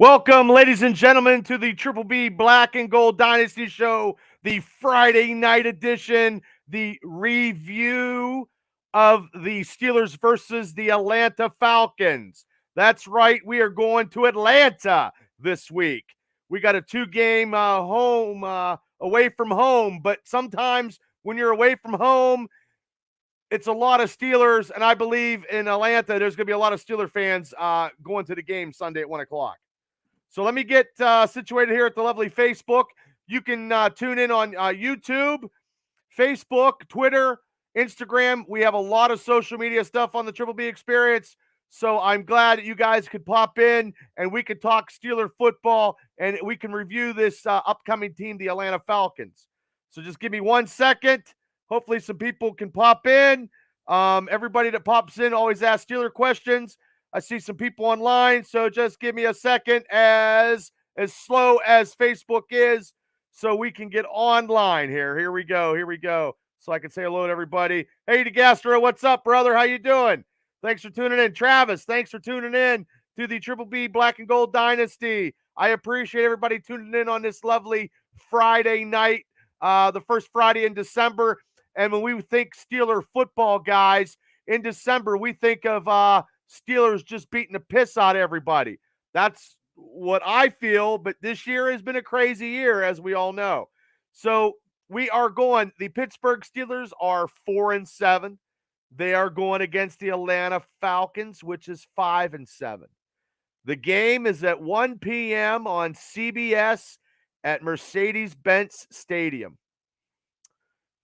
Welcome, ladies and gentlemen, to the Triple B Black and Gold Dynasty Show, the Friday night edition, the review of the Steelers versus the Atlanta Falcons. That's right, we are going to Atlanta this week. We got a two-game away from home, but sometimes when you're away from home, it's a lot of Steelers, and I believe in Atlanta, there's going to be a lot of Steeler fans going to the game Sunday at 1 o'clock. So let me get situated here at the lovely Facebook. You can tune in on YouTube, Facebook, Twitter, Instagram. We have a lot of social media stuff on the Triple B Experience. So I'm glad that you guys could pop in and we could talk Steeler football and we can review this upcoming team, the Atlanta Falcons. So just give me 1 second. Hopefully some people can pop in. Everybody that pops in always asks Steeler questions. I see some people online, so just give me a second as slow as Facebook is so we can get online here. Here we go. So I can say hello to everybody. Hey, DeGastro, what's up, brother? How you doing? Thanks for tuning in. Travis, thanks for tuning in to the Triple B Black and Gold Dynasty. I appreciate everybody tuning in on this lovely Friday night, the first Friday in December. And when we think Steeler football, guys, in December, we think of Steelers just beating the piss out of everybody. That's what I feel, but this year has been a crazy year, as we all know. So we are going, the Pittsburgh Steelers are 4-7. They are going against the Atlanta Falcons, which is 5-7. The game is at 1 p.m. on CBS at Mercedes-Benz Stadium.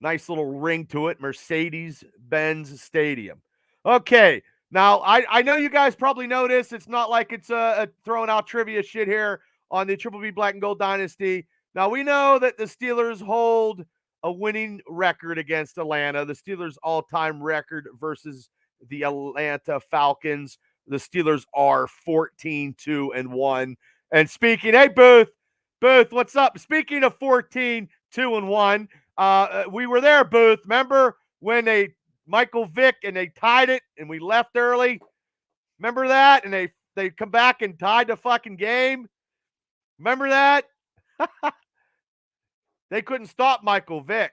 Nice little ring to it, Mercedes-Benz Stadium. Okay, now I know you guys probably know this. It's not like it's a throwing out trivia shit here on the Triple B Black and Gold Dynasty. Now, we know that the Steelers hold a winning record against Atlanta. The Steelers' all-time record versus the Atlanta Falcons. The Steelers are 14-2-1. And speaking, hey, Booth, what's up? Speaking of 14-2-1, we were there, Booth. Remember when Michael Vick and they tied it and we left early? Remember that? And they come back and tied the fucking game? Remember that? They couldn't stop Michael Vick.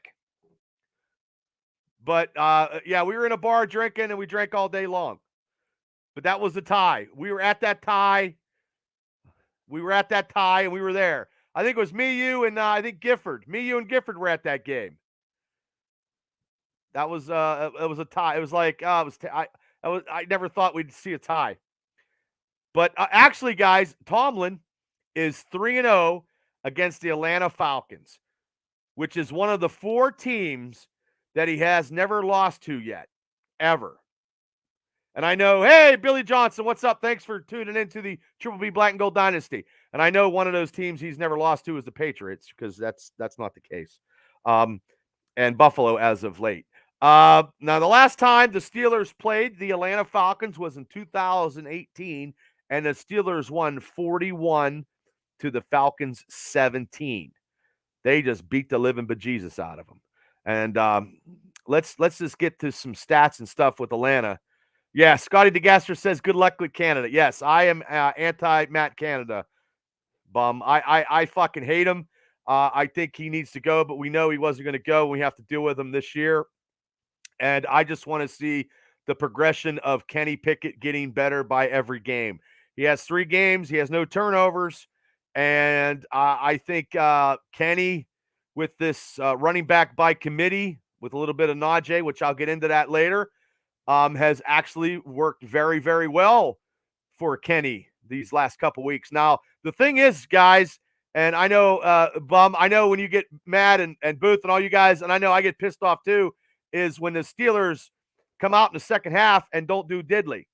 But, yeah, we were in a bar drinking and we drank all day long. But that was the tie. We were at that tie. And we were there. I think it was me, you, and I think Gifford. Me, you, and Gifford were at that game. That was it was a tie. It was like I never thought we'd see a tie. But actually, guys, Tomlin is 3-0 against the Atlanta Falcons, which is one of the 4 teams that he has never lost to yet, ever. And I know, hey, Billy Johnson, what's up? Thanks for tuning in to the Triple B Black and Gold Dynasty. And I know one of those teams he's never lost to is the Patriots, because that's not the case. And Buffalo as of late. Now, the last time the Steelers played the Atlanta Falcons was in 2018, and the Steelers won 41 to the Falcons 17. They just beat the living bejesus out of them. And let's just get to some stats and stuff with Atlanta. Yeah, Scotty DeGaster says, good luck with Canada. Yes, I am anti-Matt Canada. Bum. I fucking hate him. I think he needs to go, but we know he wasn't going to go. We have to deal with him this year. And I just want to see the progression of Kenny Pickett getting better by every game. He has 3 games. He has no turnovers. And I think Kenny, with this running back by committee, with a little bit of Najee, which I'll get into that later, has actually worked very, very well for Kenny these last couple weeks. Now, the thing is, guys, and I know, Bum, I know when you get mad and Booth and all you guys, and I know I get pissed off too, is when the Steelers come out in the second half and don't do diddly.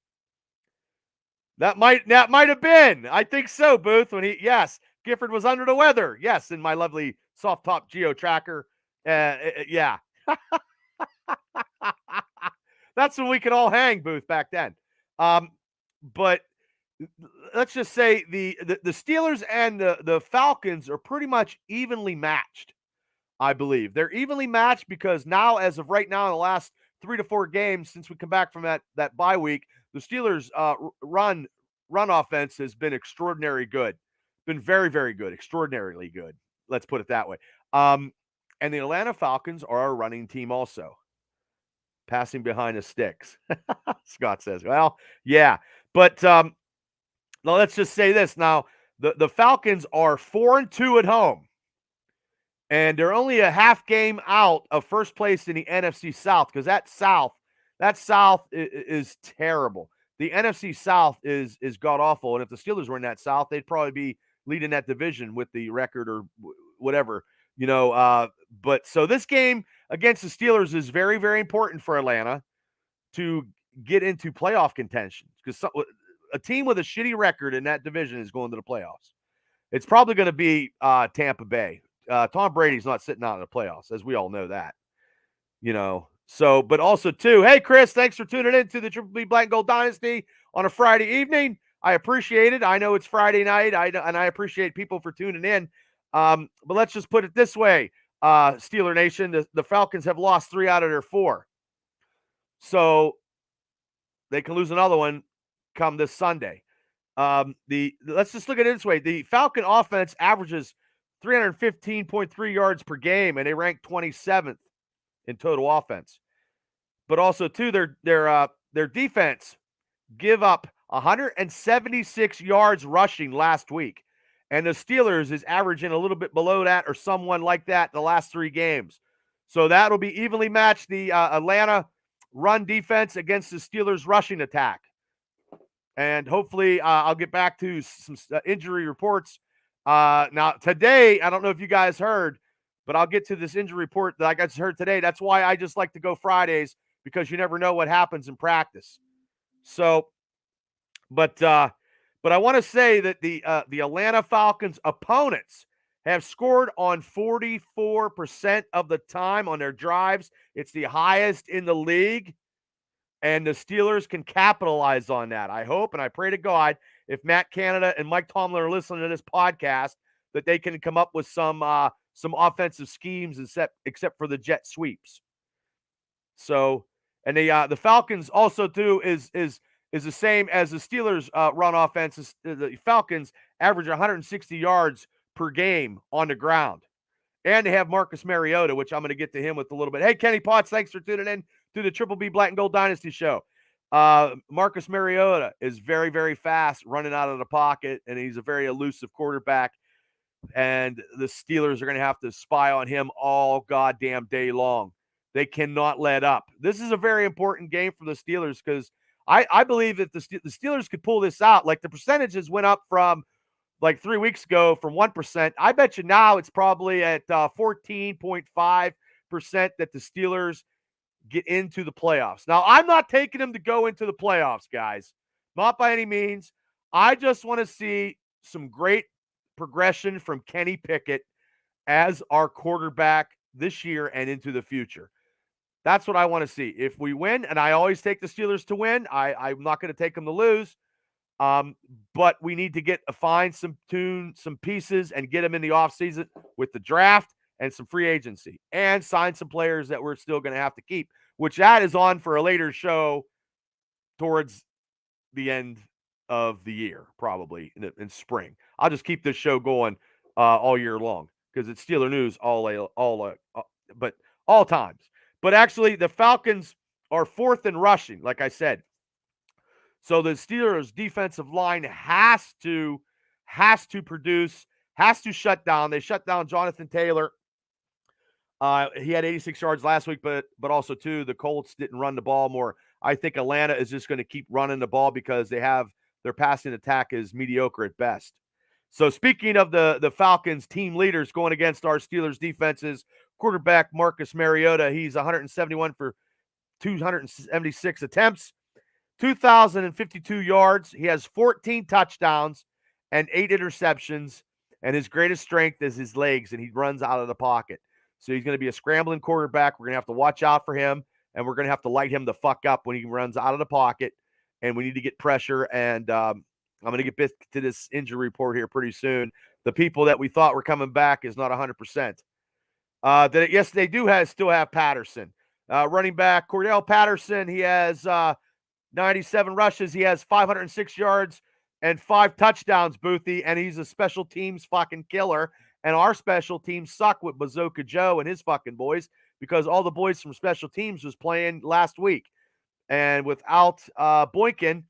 That might have been. I think so, Booth, when yes, Gifford was under the weather. Yes, in my lovely soft top geo tracker. Yeah. That's when we could all hang, Booth, back then. But let's just say the Steelers and the Falcons are pretty much evenly matched, I believe. They're evenly matched because now, as of right now, in the last 3 to 4 games since we come back from that bye week, the Steelers run run offense has been extraordinarily good. Been very, very good, extraordinarily good. Let's put it that way. And the Atlanta Falcons are a running team also. Passing behind the sticks. Scott says, well, yeah. But now let's just say this. Now, the Falcons are 4-2 at home. And they're only a half game out of first place in the NFC South, because that South is terrible. The NFC South is god-awful. And if the Steelers were in that South, they'd probably be leading that division with the record or whatever, but so this game against the Steelers is very, very important for Atlanta to get into playoff contention, because a team with a shitty record in that division is going to the playoffs. It's probably going to be Tampa Bay. Tom Brady's not sitting out in the playoffs, as we all know that. So, but also, too, hey, Chris, thanks for tuning in to the Triple B Black and Gold Dynasty on a Friday evening. I appreciate it. I know it's Friday night, and I appreciate people for tuning in. But let's just put it this way, Steeler Nation, the Falcons have lost 3 out of their 4. So they can lose another one come this Sunday. Let's just look at it this way. The Falcon offense averages 315.3 yards per game, and they rank 27th in total offense. But also, too, their defense give up 176 yards rushing last week. And the Steelers is averaging a little bit below that or someone like that the last 3 games. So that'll be evenly matched, the Atlanta run defense against the Steelers rushing attack. And hopefully I'll get back to some injury reports. Now, today, I don't know if you guys heard, but I'll get to this injury report that I just heard today. That's why I just like to go Fridays, because you never know what happens in practice. So, but I want to say that the Atlanta Falcons opponents have scored on 44% of the time on their drives. It's the highest in the league, and the Steelers can capitalize on that. I hope and I pray to God, if Matt Canada and Mike Tomlin are listening to this podcast, that they can come up with some offensive schemes except for the jet sweeps. So, and the Falcons also too is the same as the Steelers run offense. The Falcons average 160 yards per game on the ground. And they have Marcus Mariota, which I'm going to get to him with a little bit. Hey, Kenny Potts, thanks for tuning in to the Triple B Black and Gold Dynasty show. Marcus Mariota is very, very fast running out of the pocket, and he's a very elusive quarterback. And the Steelers are going to have to spy on him all goddamn day long. They cannot let up. This is a very important game for the Steelers, because I believe that the Steelers could pull this out. Like, the percentages went up from like 3 weeks ago from 1%. I bet you now it's probably at 14.5% that the Steelers get into the playoffs. Now, I'm not taking them to go into the playoffs, guys. Not by any means. I just want to see some great progression from Kenny Pickett as our quarterback this year and into the future. That's what I want to see. If we win, and I always take the Steelers to win, I'm not going to take them to lose. But we need to find some pieces and get them in the offseason with the draft and some free agency, and sign some players that we're still going to have to keep, which that is on for a later show towards the end of the year, probably in spring. I'll just keep this show going all year long, because it's Steeler news but all times. But actually, the Falcons are 4th in rushing, like I said. So the Steelers' defensive line has to produce, has to shut down. They shut down Jonathan Taylor. He had 86 yards last week, but also, too, the Colts didn't run the ball more. I think Atlanta is just going to keep running the ball, because their passing attack is mediocre at best. So speaking of the Falcons team leaders going against our Steelers defenses, quarterback Marcus Mariota, he's 171 for 276 attempts, 2,052 yards. He has 14 touchdowns and 8 interceptions, and his greatest strength is his legs, and he runs out of the pocket. So he's going to be a scrambling quarterback. We're going to have to watch out for him, and we're going to have to light him the fuck up when he runs out of the pocket, and we need to get pressure. And I'm going to get to this injury report here pretty soon. The people that we thought were coming back is not 100%. Yes, they still have Patterson. Running back Cordell Patterson, he has 97 rushes. He has 506 yards, and 5 touchdowns, Boothie, and he's a special teams fucking killer. And our special teams suck with Bazooka Joe and his fucking boys because all the boys from special teams was playing last week. And without Boykin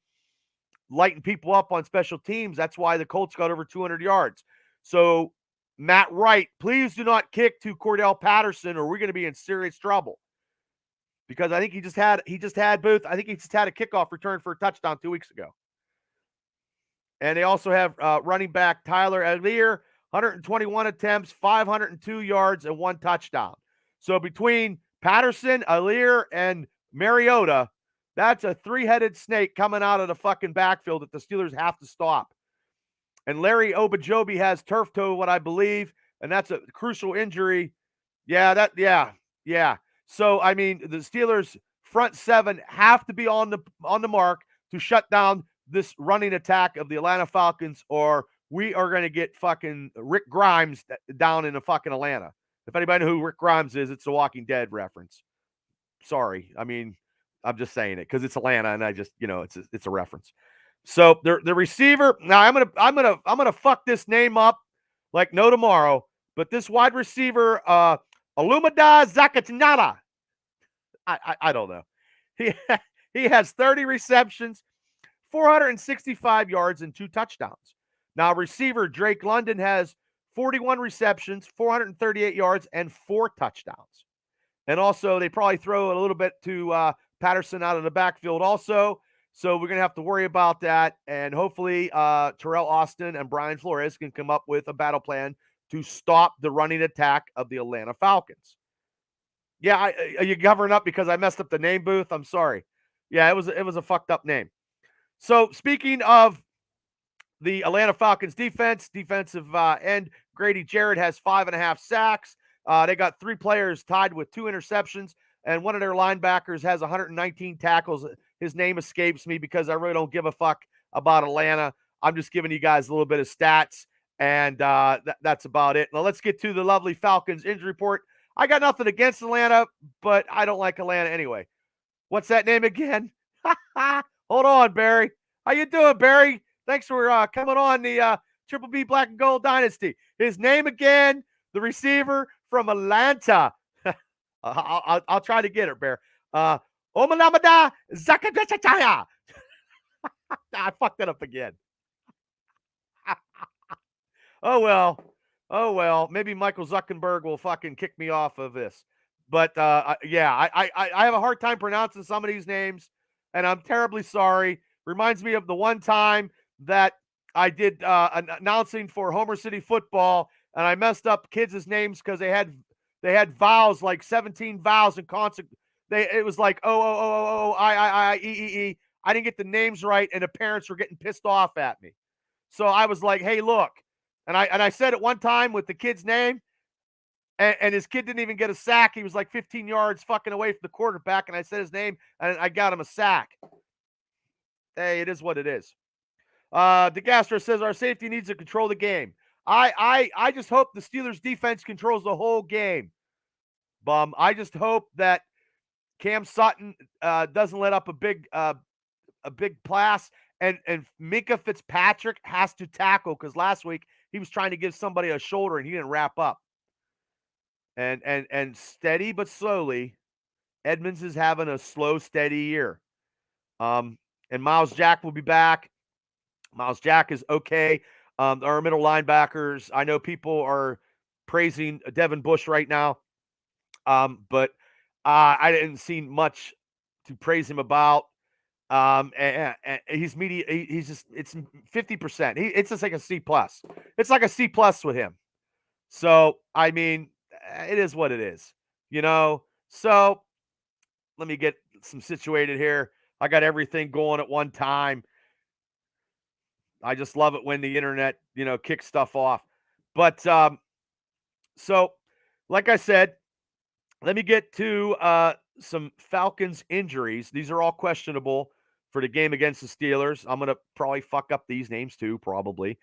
lighting people up on special teams, that's why the Colts got over 200 yards. So, Matt Wright, please do not kick to Cordell Patterson or we're going to be in serious trouble. Because I think he just had Booth. I think he just had a kickoff return for a touchdown 2 weeks ago. And they also have running back Tyler Algier, 121 attempts, 502 yards, and 1 touchdown. So between Patterson, Algier, and Mariota, that's a 3-headed snake coming out of the fucking backfield that the Steelers have to stop. And Larry Obajobi has turf toe, what I believe, and that's a crucial injury. Yeah. So, I mean, the Steelers' front 7 have to be on the mark to shut down this running attack of the Atlanta Falcons, or we are going to get fucking Rick Grimes down in the fucking Atlanta. If anybody knows who Rick Grimes is, it's a Walking Dead reference. Sorry. I mean, I'm just saying it because it's Atlanta and I just, it's a reference. So the receiver, now I'm gonna fuck this name up like no tomorrow, but this wide receiver, Alumada Zakatanada, I don't know. He has 30 receptions, 465 yards, and 2 touchdowns. Now, receiver Drake London has 41 receptions, 438 yards, and 4 touchdowns. And also, they probably throw a little bit to Patterson out of the backfield also. So we're going to have to worry about that. And hopefully, Terrell Austin and Brian Flores can come up with a battle plan to stop the running attack of the Atlanta Falcons. Yeah, are you covering up because I messed up the name, Booth? I'm sorry. Yeah, it was a fucked up name. So speaking of the Atlanta Falcons defensive end Grady Jarrett has 5.5 sacks. They got 3 players tied with 2 interceptions, and one of their linebackers has 119 tackles. His name escapes me because I really don't give a fuck about Atlanta. I'm just giving you guys a little bit of stats, and that's about it. Now let's get to the lovely Falcons injury report. I got nothing against Atlanta, but I don't like Atlanta anyway. What's that name again? Hold on, Barry. How you doing, Barry? Thanks for coming on the Triple B Black and Gold Dynasty. His name again, the receiver from Atlanta. I'll try to get it, Bear. Omalamada Zakataya. I fucked that up again. Oh well. Maybe Michael Zuckerberg will fucking kick me off of this. But yeah, I have a hard time pronouncing some of these names, and I'm terribly sorry. Reminds me of the one time that I did announcing for Homer City Football, and I messed up kids' names because they had vowels, like 17 vowels in concert. It was like I. I didn't get the names right, and the parents were getting pissed off at me. So I was like, hey, look. And I said it one time with the kid's name, and his kid didn't even get a sack. He was like 15 yards fucking away from the quarterback, and I said his name, and I got him a sack. Hey, it is what it is. DeGastro says our safety needs to control the game. I just hope the Steelers defense controls the whole game. Bum. I just hope that Cam Sutton doesn't let up a big pass, and Minkah Fitzpatrick has to tackle because last week he was trying to give somebody a shoulder and he didn't wrap up. And steady but slowly, Edmonds is having a slow, steady year. And Miles Jack will be back. Miles Jack is okay. Our middle linebackers, I know people are praising Devin Bush right now, but I didn't see much to praise him about. And he's media. He's just, it's 50%. It's just like a C+. It's like a C+ with him. So, I mean, it is what it is, So let me get some situated here. I got everything going at one time. I just love it when the internet, kicks stuff off. But so, like I said, let me get to some Falcons injuries. These are all questionable for the game against the Steelers. I'm gonna probably fuck up these names too. Probably.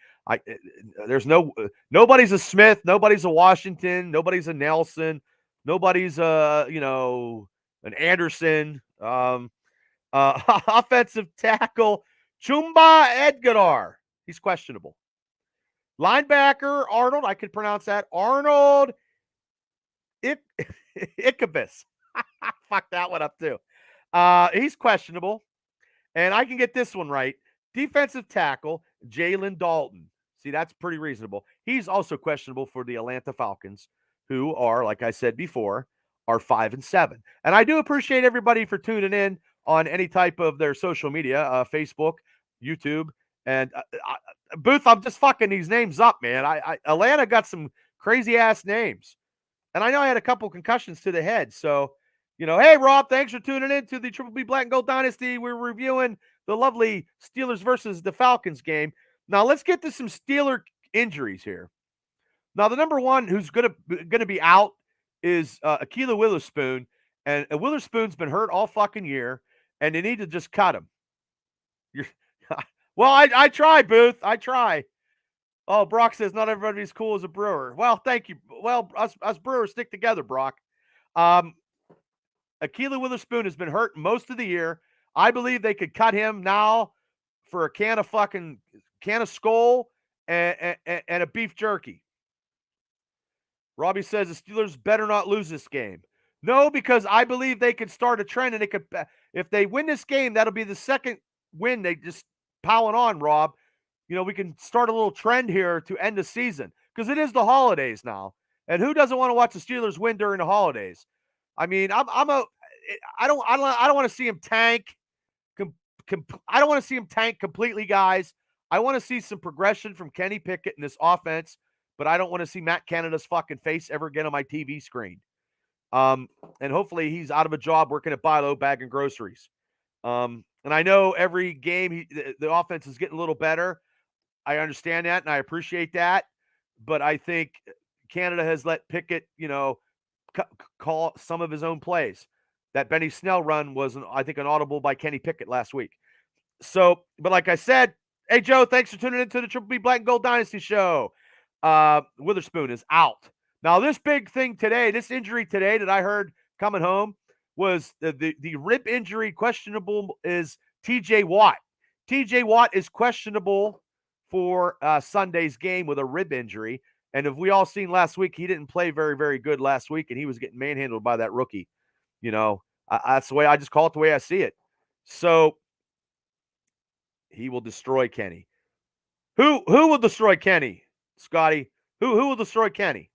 Nobody's a Smith, nobody's a Washington, nobody's a Nelson, nobody's an Anderson. Offensive tackle Chumba Edgar. He's questionable. Linebacker, Arnold. I could pronounce that. Arnold Ichabus. Fuck that one up too. He's questionable. And I can get this one right. Defensive tackle, Jalen Dalton. See, that's pretty reasonable. He's also questionable for the Atlanta Falcons, who are, like I said before, are 5-7. And I do appreciate everybody for tuning in on any type of their social media, Facebook, YouTube, and Booth. I'm just fucking these names up, man. Atlanta got some crazy ass names, and I know I had a couple concussions to the head. So, hey Rob, thanks for tuning in to the Triple B Black and Gold Dynasty. We're reviewing the lovely Steelers versus the Falcons game. Now let's get to some Steeler injuries here. Now the number one who's gonna be out is Akila Witherspoon, and Witherspoon's been hurt all fucking year, and they need to just cut him. Well, I try, Booth. I try. Oh, Brock says not everybody's cool as a Brewer. Well, thank you. Well, us Brewers stick together, Brock. Akila Witherspoon has been hurt most of the year. I believe they could cut him now for a can of skull and a beef jerky. Robbie says the Steelers better not lose this game. No, because I believe they could start a trend, and if they win this game, that'll be the second win they just piling on, Rob. We can start a little trend here to end the season because it is the holidays now, and who doesn't want to watch the Steelers win during the holidays? I mean, I don't want to see him tank. I don't want to see him tank completely, guys. I want to see some progression from Kenny Pickett in this offense, but I don't want to see Matt Canada's fucking face ever again on my TV screen. And hopefully he's out of a job working at Buy Low bagging groceries. And I know every game the offense is getting a little better. I understand that, and I appreciate that. But I think Canada has let Pickett, call some of his own plays. That Benny Snell run was, I think, an audible by Kenny Pickett last week. So, but like I said, hey, Joe, thanks for tuning into the Triple B Black and Gold Dynasty show. Witherspoon is out. Now, this big thing today, this injury today that I heard coming home was the rib injury questionable is TJ Watt. TJ Watt is questionable for Sunday's game with a rib injury. And if we all seen last week, he didn't play very, very good last week, and he was getting manhandled by that rookie. That's the way I just call it, the way I see it. So he will destroy Kenny. Who will destroy Kenny, Scotty? Who will destroy Kenny?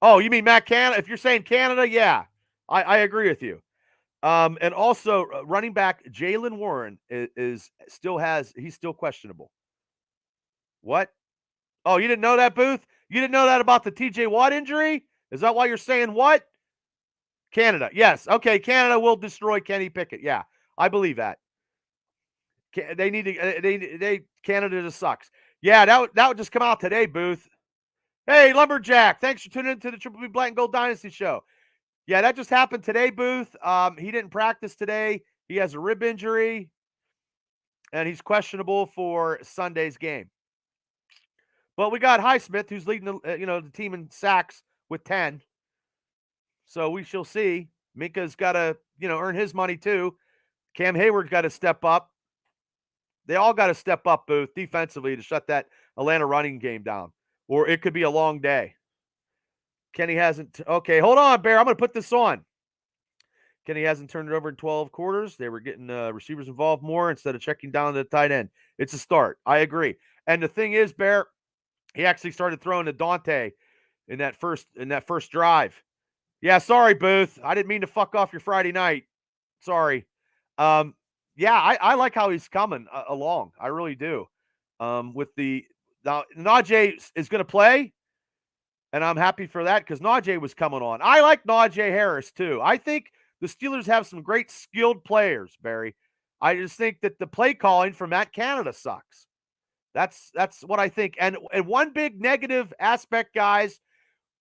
Oh, you mean Matt Canada? If you're saying Canada, yeah, I agree with you. And also running back Jaylen Warren he's still questionable. What? Oh, you didn't know that, Booth? You didn't know that about the TJ Watt injury? Is that why you're saying what? Canada. Yes. Okay. Canada will destroy Kenny Pickett. Yeah. I believe that. They need to, Canada just sucks. Yeah. That would just come out today, Booth. Hey, Lumberjack. Thanks for tuning into the Triple B Black and Gold Dynasty show. Yeah. That just happened today, Booth. He didn't practice today. He has a rib injury and he's questionable for Sunday's game. But we got Highsmith, who's leading the team in sacks with 10. So we shall see. Minka's got to, earn his money too. Cam Hayward's got to step up. They all got to step up, Booth, defensively to shut that Atlanta running game down. Or it could be a long day. Kenny hasn't. Okay, hold on, Bear. I'm going to put this on. Kenny hasn't turned it over in 12 quarters. They were getting receivers involved more instead of checking down the tight end. It's a start. I agree. And the thing is, Bear, he actually started throwing to Dante in that first drive. Yeah, sorry, Booth. I didn't mean to fuck off your Friday night. Sorry. Yeah, I like how he's coming along. I really do. Now Najee is going to play, and I'm happy for that because Najee was coming on. I like Najee Harris too. I think the Steelers have some great skilled players, Barry. I just think that the play calling from Matt Canada sucks. That's what I think. And one big negative aspect, guys,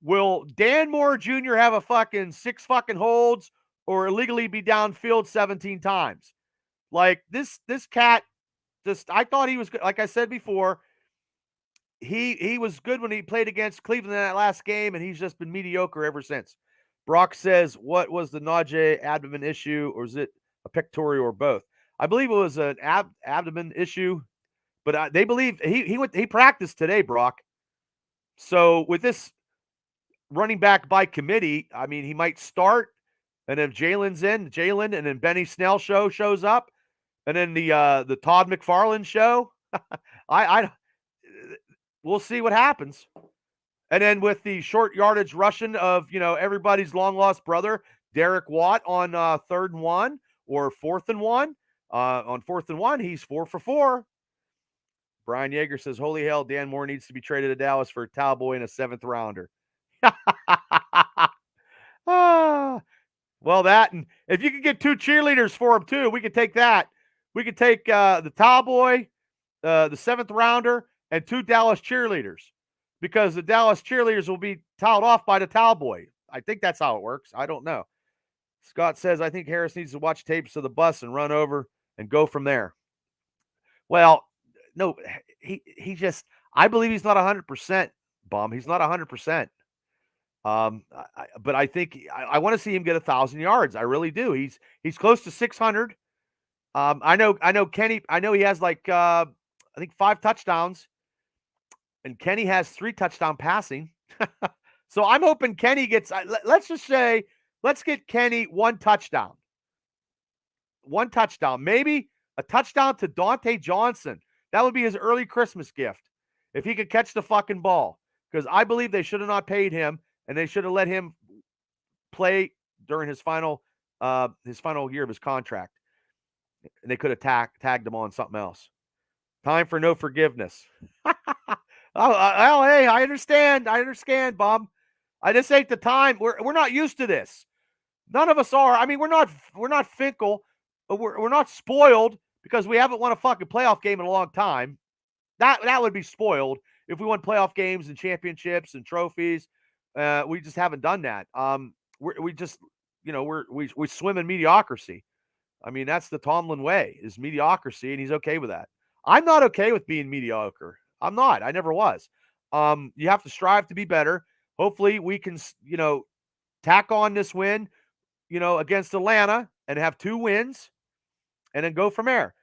will Dan Moore Jr. have a fucking 6 fucking holds or illegally be downfield 17 times? Like this cat I thought he was good. Like I said before, he was good when he played against Cleveland in that last game, and he's just been mediocre ever since. Brock says, what was the Najee abdomen issue, or is it a pectoral or both? I believe it was an abdomen issue, but they believe he practiced today, Brock. So with this running back by committee, I mean, he might start, and if Jalen, and then Benny Snell shows up, and then the Todd McFarlane show, I we'll see what happens. And then with the short yardage rushing of everybody's long lost brother Derek Watt on 3rd and 1 or 4th and 1. On 4th and 1, he's 4 for 4. Brian Yeager says, "Holy hell, Dan Moore needs to be traded to Dallas for a Cowboy and a 7th rounder." Well, that, and if you could get 2 cheerleaders for him too, we could take that. We could take the Cowboy, the 7th rounder, and 2 Dallas cheerleaders, because the Dallas cheerleaders will be towed off by the Cowboy. I think that's how it works. I don't know. Scott says, "I think Harris needs to watch tapes of the bus and run over and go from there." Well, no, he just, I believe he's not 100%, Bum. He's not 100%. But I think I want to see him get 1,000 yards. I really do. He's close to 600. I know Kenny. I know he has like I think 5 touchdowns, and Kenny has 3 touchdown passing. So I'm hoping Kenny gets. Let's just say, let's get Kenny 1 touchdown. 1 touchdown, maybe a touchdown to Dante Johnson. That would be his early Christmas gift if he could catch the fucking ball. Because I believe they should have not paid him, and they should have let him play during his final year of his contract. And they could have tagged him on something else. Time for no forgiveness. Hey, I understand, Bob. I just ain't the time. We're not used to this. None of us are. I mean, we're not Finkel. We're not spoiled because we haven't won a fucking playoff game in a long time. That would be spoiled if we won playoff games and championships and trophies. We just haven't done that. We just, we swim in mediocrity. I mean, that's the Tomlin way, is mediocrity, and he's okay with that. I'm not okay with being mediocre. I'm not. I never was. You have to strive to be better. Hopefully we can, tack on this win, against Atlanta and have 2 wins and then go from there.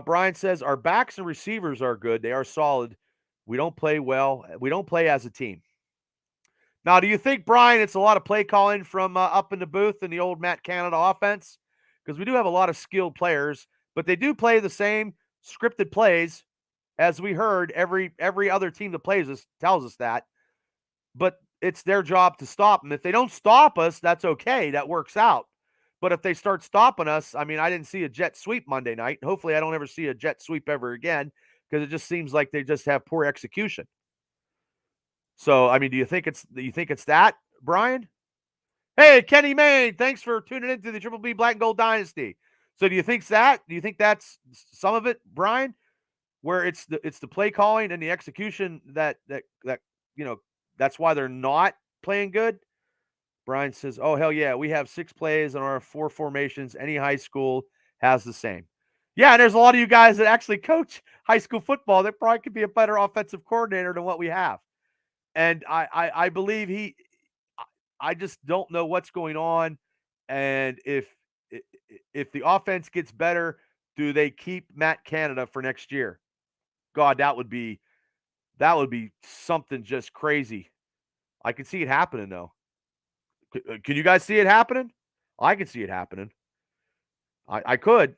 Brian says, "Our backs and receivers are good. They are solid. We don't play well. We don't play as a team." Now, do you think, Brian, it's a lot of play calling from up in the booth in the old Matt Canada offense? Because we do have a lot of skilled players, but they do play the same scripted plays, as we heard. Every other team that plays us tells us that. But it's their job to stop them. If they don't stop us, that's okay. That works out. But if they start stopping us, I mean, I didn't see a jet sweep Monday night. Hopefully I don't ever see a jet sweep ever again, because it just seems like they just have poor execution. So, I mean, do you think it's that, Brian? Hey, Kenny Main, thanks for tuning into the Triple B Black and Gold Dynasty. So do you think that? Do you think that's some of it, Brian? Where it's the play calling and the execution that that's why they're not playing good? Brian says, "Oh, hell yeah, we have 6 plays on our 4 formations. Any high school has the same." Yeah, and there's a lot of you guys that actually coach high school football that probably could be a better offensive coordinator than what we have. And I believe I just don't know what's going on. And if the offense gets better, do they keep Matt Canada for next year? God, that would be something just crazy. I can see it happening, though. Can you guys see it happening? I can see it happening. I could.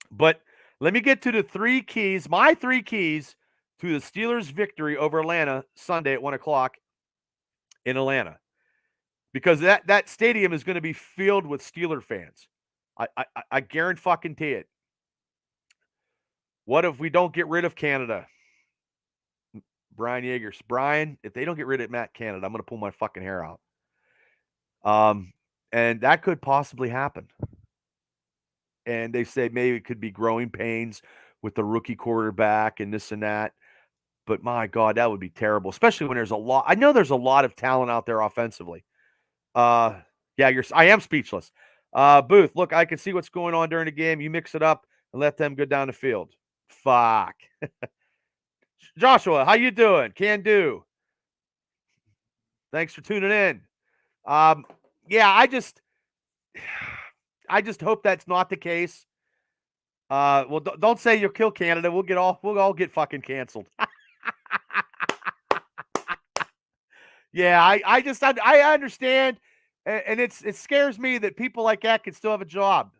But let me get to the 3 keys, my 3 keys to the Steelers' victory over Atlanta Sunday at 1 o'clock in Atlanta. Because that stadium is going to be filled with Steeler fans. I guarantee it. What if we don't get rid of Canada? Brian Yeager. Brian, if they don't get rid of Matt Canada, I'm going to pull my fucking hair out. And that could possibly happen. And they say maybe it could be growing pains with the rookie quarterback and this and that. But my God, that would be terrible, especially when there's a lot. I know there's a lot of talent out there offensively. I am speechless. Booth, look, I can see what's going on during the game. You mix it up and let them go down the field. Fuck. Joshua, how you doing? Can do. Thanks for tuning in. I just hope that's not the case. Well, don't say you'll kill Canada. We'll all get fucking canceled. Yeah, I understand, and it scares me that people like that can still have a job,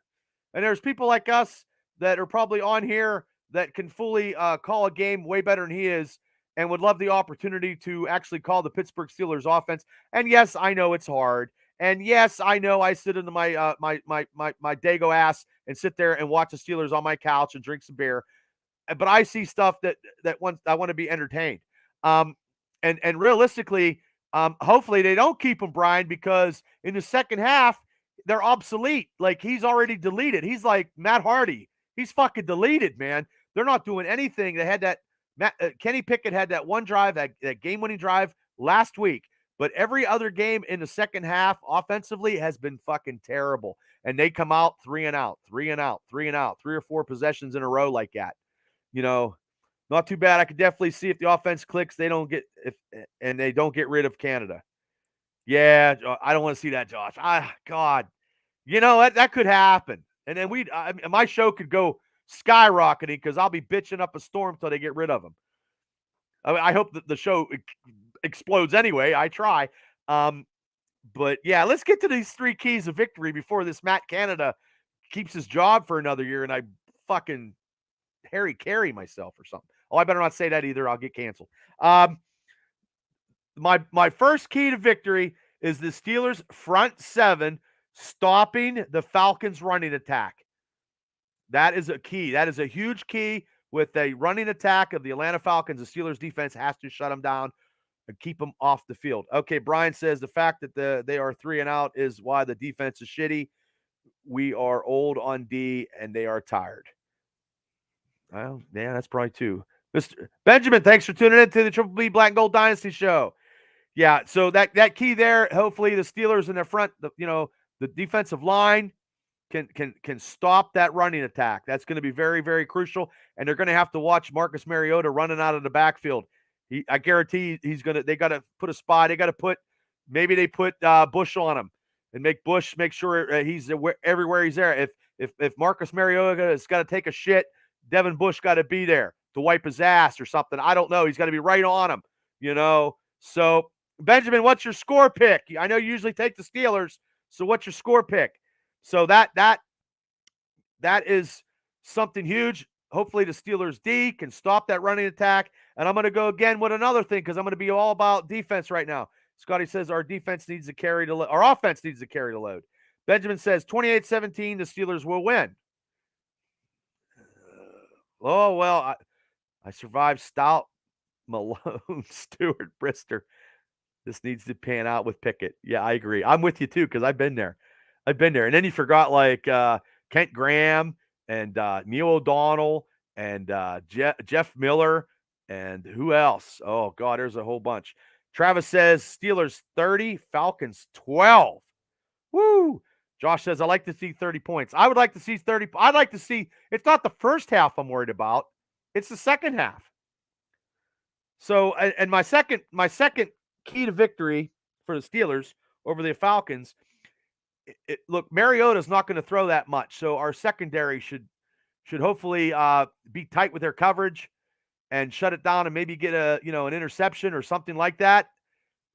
and there's people like us that are probably on here that can fully call a game way better than he is, and would love the opportunity to actually call the Pittsburgh Steelers offense. And yes, I know it's hard, and yes, I know I sit into my my dago ass and sit there and watch the Steelers on my couch and drink some beer, but I see stuff that I want to be entertained. Um, and realistically, hopefully they don't keep him, Brian, because in the second half they're obsolete. Like he's already deleted. He's like Matt Hardy. He's fucking deleted, man. They're not doing anything. They had that. Kenny Pickett had that one drive, that game-winning drive last week. But every other game in the second half offensively has been fucking terrible. And they come out 3 and out, 3 and out, 3 and out, 3 or 4 possessions in a row like that. You know, not too bad. I could definitely see if the offense clicks, they don't get rid of Canada. Yeah, I don't want to see that, Josh. God, that could happen, and then my show could go skyrocketing because I'll be bitching up a storm till they get rid of them. I hope that the show explodes anyway. I try, but yeah, let's get to these 3 keys of victory before this Matt Canada keeps his job for another year, and I fucking Harry Carey myself or something. Oh, I better not say that either. I'll get canceled. My first key to victory is the Steelers' front 7 stopping the Falcons' running attack. That is a key. That is a huge key with a running attack of the Atlanta Falcons. The Steelers' defense has to shut them down and keep them off the field. Okay, Brian says the fact that they are 3 and out is why the defense is shitty. We are old on D, and they are tired. Well, yeah, that's probably too. Mr. Benjamin, thanks for tuning in to the Triple B Black and Gold Dynasty show. Yeah, so that key there, hopefully the Steelers in their front, the defensive line can stop that running attack. That's going to be very, very crucial, and they're going to have to watch Marcus Mariota running out of the backfield. I guarantee they got to put a spy. Maybe they put Bush on him and make sure he's everywhere he's there. If Marcus Mariota has got to take a shit, Devin Bush got to be there to wipe his ass or something. I don't know. He's got to be right on him, So, Benjamin, what's your score pick? I know you usually take the Steelers, so what's your score pick? So that is something huge. Hopefully the Steelers D can stop that running attack. And I'm going to go again with another thing because I'm going to be all about defense right now. Scotty says our offense needs to carry the load. Benjamin says 28-17, the Steelers will win. Oh, well, I survived Stout, Malone, Stewart, Brister. This needs to pan out with Pickett. Yeah, I agree. I'm with you, too, because I've been there. And then you forgot, like, Kent Graham and Neil O'Donnell and Jeff Miller and who else? Oh, God, there's a whole bunch. Travis says Steelers 30, Falcons 12. Woo! Josh says, I like to see 30 points. I would like to see 30. I'd like to see, it's not the first half I'm worried about. It's the second half. So, and my second key to victory for the Steelers over the Falcons, look, Mariota's not going to throw that much. So our secondary should hopefully be tight with their coverage and shut it down and maybe get an interception or something like that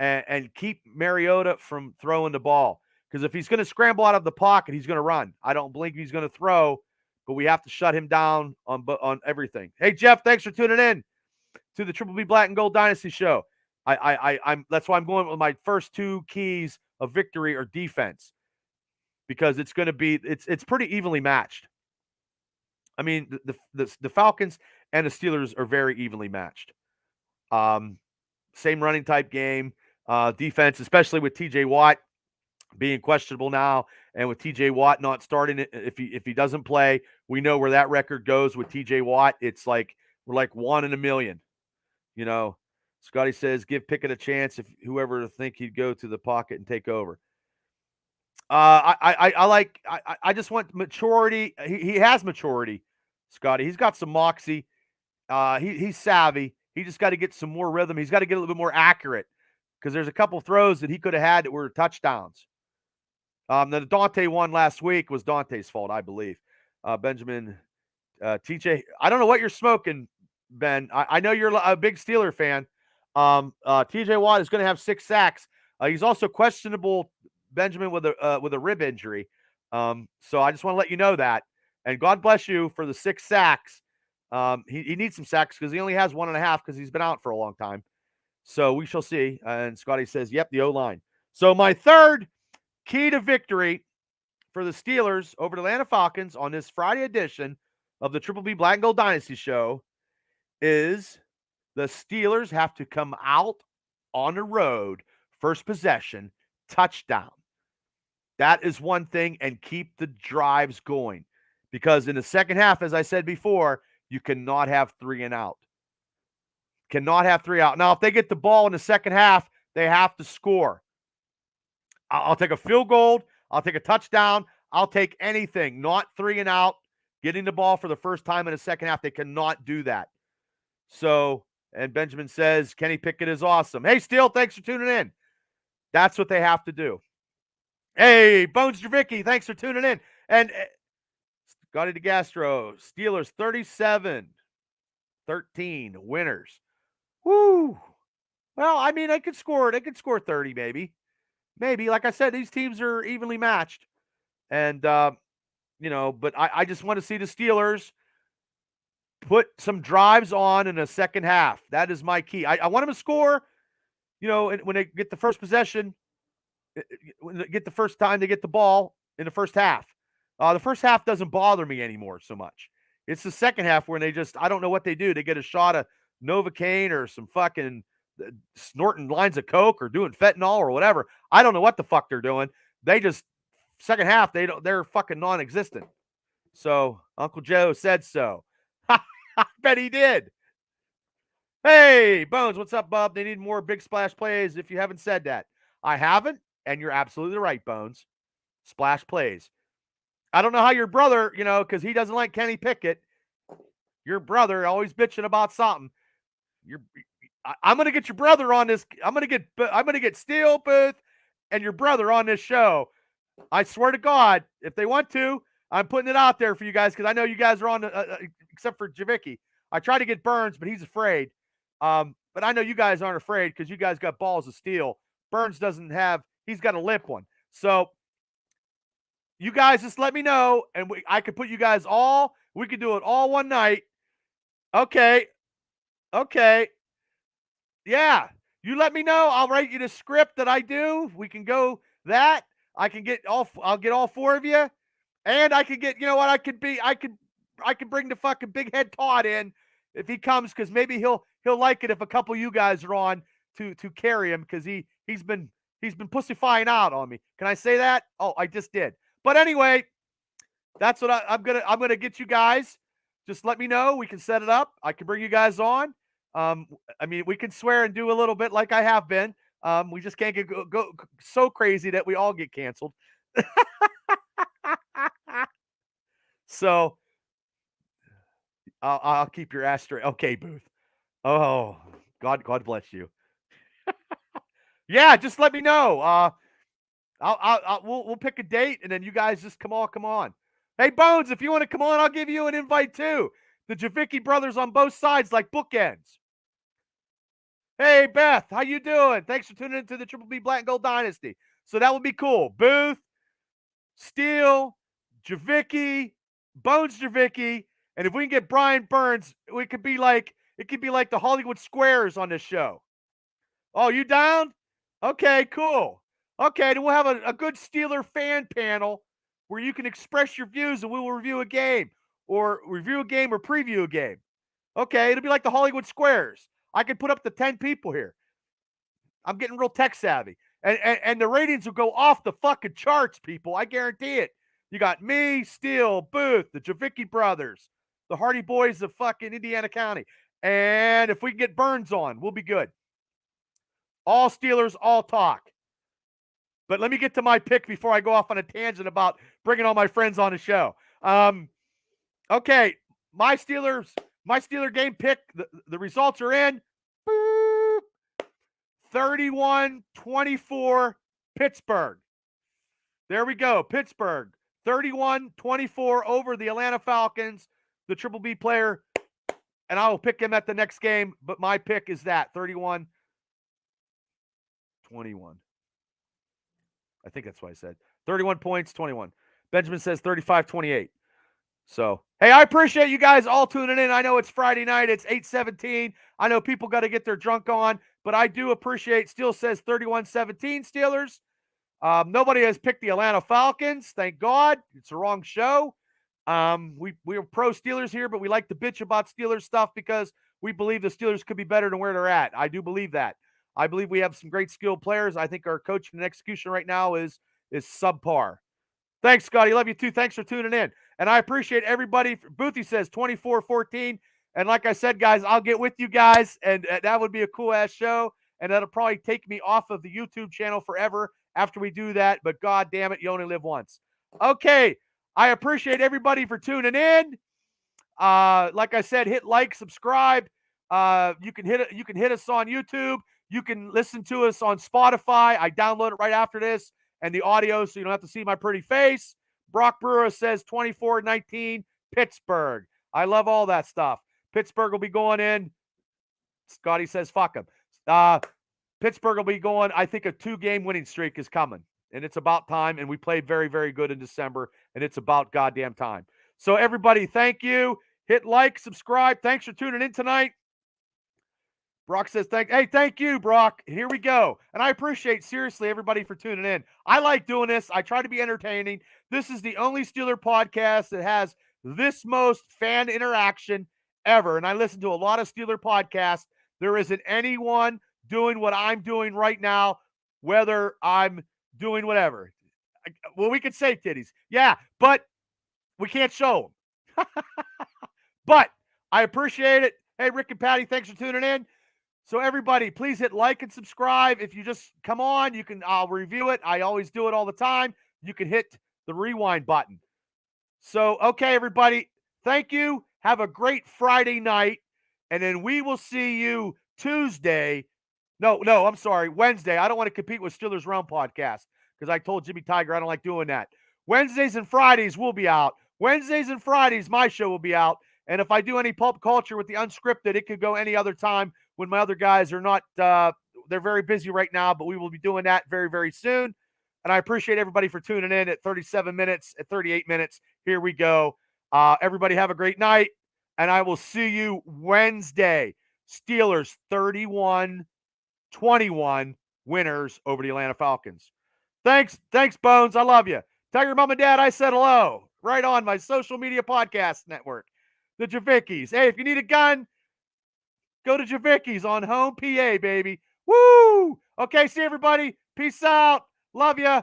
and keep Mariota from throwing the ball. Because if he's going to scramble out of the pocket, he's going to run. I don't believe he's going to throw, but we have to shut him down on everything. Hey, Jeff, thanks for tuning in to the Triple B Black and Gold Dynasty show. That's why I'm going with my first 2 keys of victory or defense, because it's going to be it's pretty evenly matched. I mean, the Falcons and the Steelers are very evenly matched. Same running type game, defense, especially with TJ Watt being questionable now, and with TJ Watt not starting it. If he doesn't play, we know where that record goes with TJ Watt. It's like we're like 1 in a million. Scotty says give Pickett a chance if whoever think he'd go to the pocket and take over. I just want maturity. He has maturity, Scotty. He's got some moxie. He's savvy. He just got to get some more rhythm. He's got to get a little bit more accurate because there's a couple throws that he could have had that were touchdowns. The Dante one last week was Dante's fault, I believe. Benjamin TJ, I don't know what you're smoking, Ben. I know you're a big Steeler fan. TJ Watt is going to have 6 sacks. He's also questionable, Benjamin, with a rib injury. So I just want to let you know that. And God bless you for the 6 sacks. He needs some sacks because he only has 1.5 because he's been out for a long time. So we shall see. And Scotty says, yep, the O-line. So my third key to victory for the Steelers over the Atlanta Falcons on this Friday edition of the Triple B Black and Gold Dynasty Show is the Steelers have to come out on the road, first possession, touchdown. That is one thing, and keep the drives going. Because in the second half, as I said before, you cannot have 3 and out. Cannot have 3 out. Now, if they get the ball in the second half, they have to score. I'll take a field goal. I'll take a touchdown. I'll take anything. Not 3 and out. Getting the ball for the first time in the second half. They cannot do that. So, and Benjamin says, Kenny Pickett is awesome. Hey, Steele, thanks for tuning in. That's what they have to do. Hey, Bones Javicki, thanks for tuning in. And Scotty DeGastro, Steelers 37-13 winners. Woo. Well, I mean, they could score 30 maybe. Maybe. Like I said, these teams are evenly matched. And, but I just want to see the Steelers put some drives on in the second half. That is my key. I want them to score, when they get the first possession, when they get the first time they get the ball in the first half. The first half doesn't bother me anymore so much. It's the second half when I don't know what they do. They get a shot of Novocaine or some fucking snorting lines of Coke or doing fentanyl or whatever. I don't know what the fuck they're doing. They just, second half, they're fucking non-existent. So Uncle Joe said so. I bet he did. Hey, Bones, what's up, bub? They need more big splash plays if you haven't said that. I haven't, and you're absolutely right, Bones. Splash plays. I don't know how your brother, because he doesn't like Kenny Pickett. Your brother always bitching about something. I'm going to get your brother on this. I'm going to get Steele, Booth, and your brother on this show. I swear to God, if they want to, I'm putting it out there for you guys because I know you guys are on, except for Javicki. I try to get Burns, but he's afraid. But I know you guys aren't afraid because you guys got balls of steel. Burns doesn't have. He's got a limp one. So you guys just let me know, and I could put you guys all. We could do it all one night. Okay. Yeah. You let me know. I'll write you the script that I do. We can go that. I'll get all 4 of you. And I could get, I could bring the fucking big head Todd in if he comes, because maybe he'll like it if a couple of you guys are on to carry him, because he's been pussyfying out on me. Can I say that? Oh, I just did. But anyway, that's what I'm gonna get you guys. Just let me know. We can set it up. I can bring you guys on. We can swear and do a little bit like I have been. We just can't go so crazy that we all get canceled. So I'll keep your ass straight. Okay, Booth. Oh, God bless you. Yeah, just let me know. We'll pick a date, and then you guys just come on. Hey, Bones, if you want to come on, I'll give you an invite too. The Javicki brothers on both sides, like bookends. Hey, Beth, how you doing? Thanks for tuning into the Triple B Black and Gold Dynasty. So that would be cool. Booth, Steele, Javicki, Bones Javicki, and if we can get Brian Burns, it could be like the Hollywood Squares on this show. Oh, you down? Okay, cool. Okay, then we'll have a good Steeler fan panel where you can express your views, and we will review a game or preview a game. Okay, it'll be like the Hollywood Squares. I could put up to 10 people here. I'm getting real tech savvy. And the ratings will go off the fucking charts, people. I guarantee it. You got me, Steele, Booth, the Javicki brothers, the Hardy Boys of fucking Indiana County. And if we can get Burns on, we'll be good. All Steelers, all talk. But let me get to my pick before I go off on a tangent about bringing all my friends on the show. Okay, my Steeler game pick, the results are in. 31-24 Pittsburgh. There we go. Pittsburgh 31-24 over the Atlanta Falcons. the Triple B player, and I will pick him at the next game. But my pick is that 31-21. I think that's what I said. 31 points, 21. Benjamin says 35-28. So, hey, I appreciate you guys all tuning in. I know it's Friday night. It's 8:17. I know people got to get their drunk on, but I do appreciate. Still says 31-17 Steelers. Nobody has picked the Atlanta Falcons. Thank God. It's the wrong show. We are pro Steelers here, but we like to bitch about Steelers stuff because we believe the Steelers could be better than where they're at. I do believe that. I believe we have some great skilled players. I think our coaching and execution right now is subpar. Thanks, Scotty. Love you too. Thanks for tuning in. And I appreciate everybody. Boothie says 24-14. And like I said, guys, I'll get with you guys, and that would be a cool-ass show. And that'll probably take me off of the YouTube channel forever after we do that. But God damn it, you only live once. Okay. I appreciate everybody for tuning in. Like I said, hit like, subscribe. You can hit us on YouTube. You can listen to us on Spotify. I download it right after this and the audio, so you don't have to see my pretty face. Brock Brewer says 24-19 Pittsburgh. I love all that stuff. Pittsburgh will be going in. Scotty says fuck him. Pittsburgh will be going. I think a 2-game winning streak is coming, and it's about time. And we played very, very good in December, and it's about goddamn time. So everybody, thank you. Hit like, subscribe. Thanks for tuning in tonight. Brock says, thank you, Brock. Here we go. And I appreciate, seriously, everybody for tuning in. I like doing this. I try to be entertaining. This is the only Steeler podcast that has this most fan interaction ever. And I listen to a lot of Steeler podcasts. There isn't anyone doing what I'm doing right now, whether I'm doing whatever. Well, we could say titties. Yeah, but we can't show them. But I appreciate it. Hey, Rick and Patty, thanks for tuning in. So everybody, please hit like and subscribe. If you just come on, I'll review it. I always do it all the time. You can hit the rewind button. So, okay, everybody, thank you. Have a great Friday night. And then we will see you Tuesday. No, I'm sorry, Wednesday. I don't want to compete with Steelers Realm podcast because I told Jimmy Tiger I don't like doing that. Wednesdays and Fridays will be out. Wednesdays and Fridays, my show will be out. And if I do any pulp culture with the unscripted, it could go any other time when my other guys are not, they're very busy right now, but we will be doing that very, very soon. And I appreciate everybody for tuning in at 37 minutes, at 38 minutes. Here we go. Everybody have a great night, and I will see you Wednesday. Steelers 31-21 winners over the Atlanta Falcons. Thanks, Bones. I love you. Tell your mom and dad I said hello. Right on my social media podcast network, the Javickies. Hey, if you need a gun, go to Javickies on home PA, baby. Woo! Okay, see everybody. Peace out. Love ya.